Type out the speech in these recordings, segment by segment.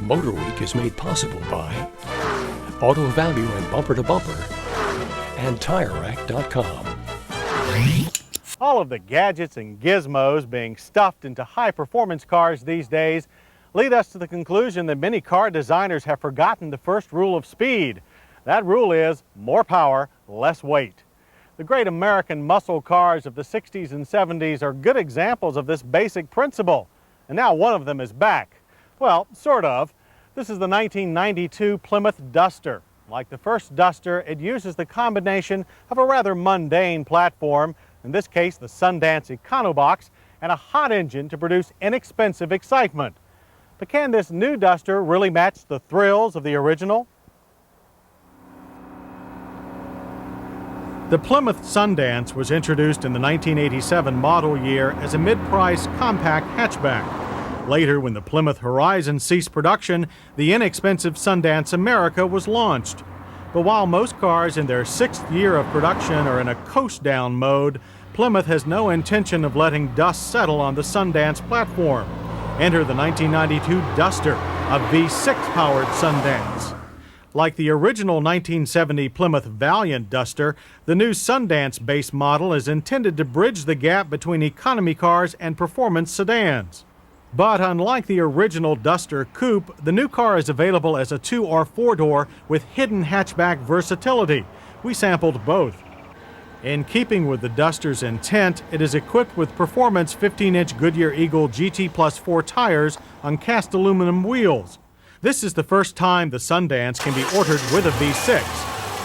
MotorWeek is made possible by Auto Value and Bumper to Bumper and TireRack.com. All of the gadgets and gizmos being stuffed into high-performance cars these days lead us to the conclusion that many car designers have forgotten the first rule of speed. That rule is more power, less weight. The great American muscle cars of the 60s and 70s are good examples of this basic principle. And now one of them is back. Well, sort of. This is the 1992 Plymouth Duster. Like the first Duster, it uses the combination of a rather mundane platform, in this case the Sundance Econobox, and a hot engine to produce inexpensive excitement. But can this new Duster really match the thrills of the original? The Plymouth Sundance was introduced in the 1987 model year as a mid-price compact hatchback. Later, when the Plymouth Horizon ceased production, the inexpensive Sundance America was launched. But while most cars in their 6th year of production are in a coast-down mode, Plymouth has no intention of letting dust settle on the Sundance platform. Enter the 1992 Duster, a V6-powered Sundance. Like the original 1970 Plymouth Valiant Duster, the new Sundance base model is intended to bridge the gap between economy cars and performance sedans. But unlike the original Duster Coupe, the new car is available as a 2- or 4-door with hidden hatchback versatility. We sampled both. In keeping with the Duster's intent, it is equipped with performance 15-inch Goodyear Eagle GT Plus 4 tires on cast aluminum wheels. This is the first time the Sundance can be ordered with a V6.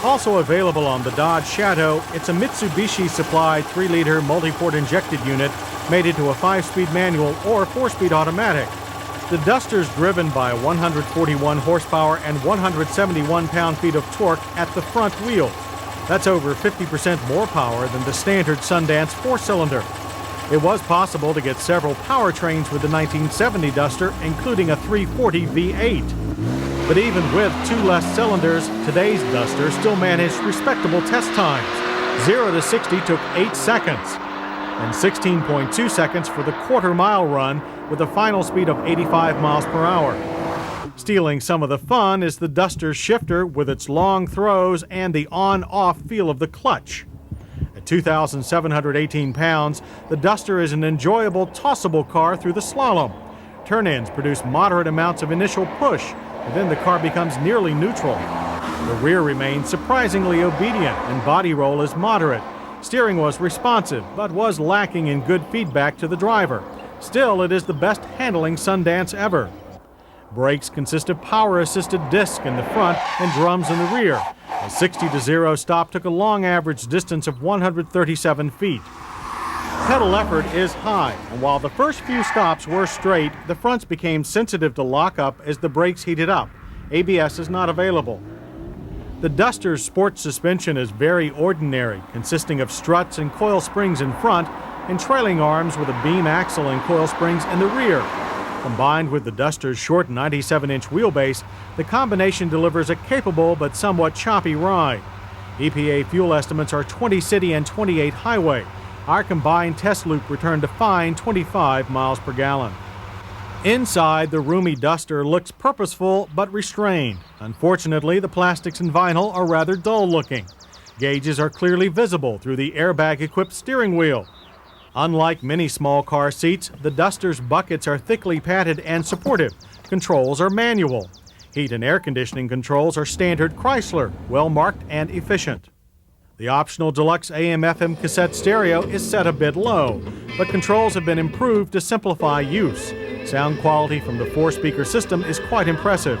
Also available on the Dodge Shadow, it's a Mitsubishi-supplied 3-liter multi-port injected unit mated to a 5-speed manual or 4-speed automatic. The Duster's driven by 141 horsepower and 171 pound-feet of torque at the front wheels. That's over 50% more power than the standard Sundance 4-cylinder. It was possible to get several powertrains with the 1970 Duster, including a 340 V8. But even with 2 less cylinders, today's Duster still managed respectable test times. 0 to 60 took 8 seconds, and 16.2 seconds for the quarter-mile run with a final speed of 85 miles per hour. Stealing some of the fun is the Duster's shifter with its long throws and the on-off feel of the clutch. At 2,718 pounds, the Duster is an enjoyable, tossable car through the slalom. Turn-ins produce moderate amounts of initial push, and then the car becomes nearly neutral. The rear remains surprisingly obedient, and body roll is moderate. Steering was responsive, but was lacking in good feedback to the driver. Still, it is the best handling Sundance ever. Brakes consist of power-assisted disc in the front and drums in the rear. A 60-to-0 stop took a long average distance of 137 feet. Pedal effort is high, and while the first few stops were straight, the fronts became sensitive to lockup as the brakes heated up. ABS is not available. The Duster's sport suspension is very ordinary, consisting of struts and coil springs in front and trailing arms with a beam axle and coil springs in the rear. Combined with the Duster's short 97-inch wheelbase, the combination delivers a capable but somewhat choppy ride. EPA fuel estimates are 20 city and 28 highway. Our combined test loop returned a fine 25 miles per gallon. Inside, the roomy Duster looks purposeful but restrained. Unfortunately, the plastics and vinyl are rather dull looking. Gauges are clearly visible through the airbag-equipped steering wheel. Unlike many small car seats, the Duster's buckets are thickly padded and supportive. Controls are manual. Heat and air conditioning controls are standard Chrysler, well-marked and efficient. The optional deluxe AM/FM cassette stereo is set a bit low, but controls have been improved to simplify use. Sound quality from the 4-speaker system is quite impressive.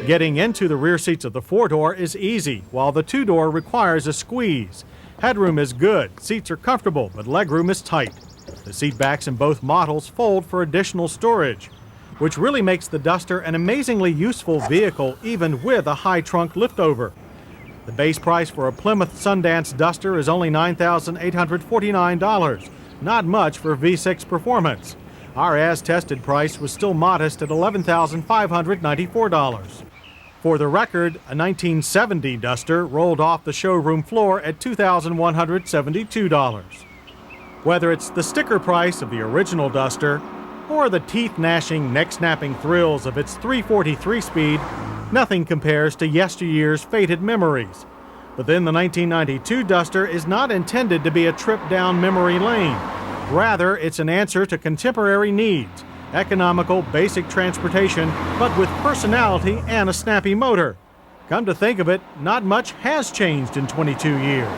Getting into the rear seats of the 4-door is easy, while the 2-door requires a squeeze. Headroom is good, seats are comfortable, but legroom is tight. The seat backs in both models fold for additional storage, which really makes the Duster an amazingly useful vehicle even with a high trunk liftover. The base price for a Plymouth Sundance Duster is only $9,849, not much for V6 performance. Our as-tested price was still modest at $11,594. For the record, a 1970 Duster rolled off the showroom floor at $2,172. Whether it's the sticker price of the original Duster or the teeth-gnashing, neck-snapping thrills of its 343 speed, nothing compares to yesteryear's faded memories. But then the 1992 Duster is not intended to be a trip down memory lane. Rather, it's an answer to contemporary needs, economical, basic transportation, but with personality and a snappy motor. Come to think of it, not much has changed in 22 years.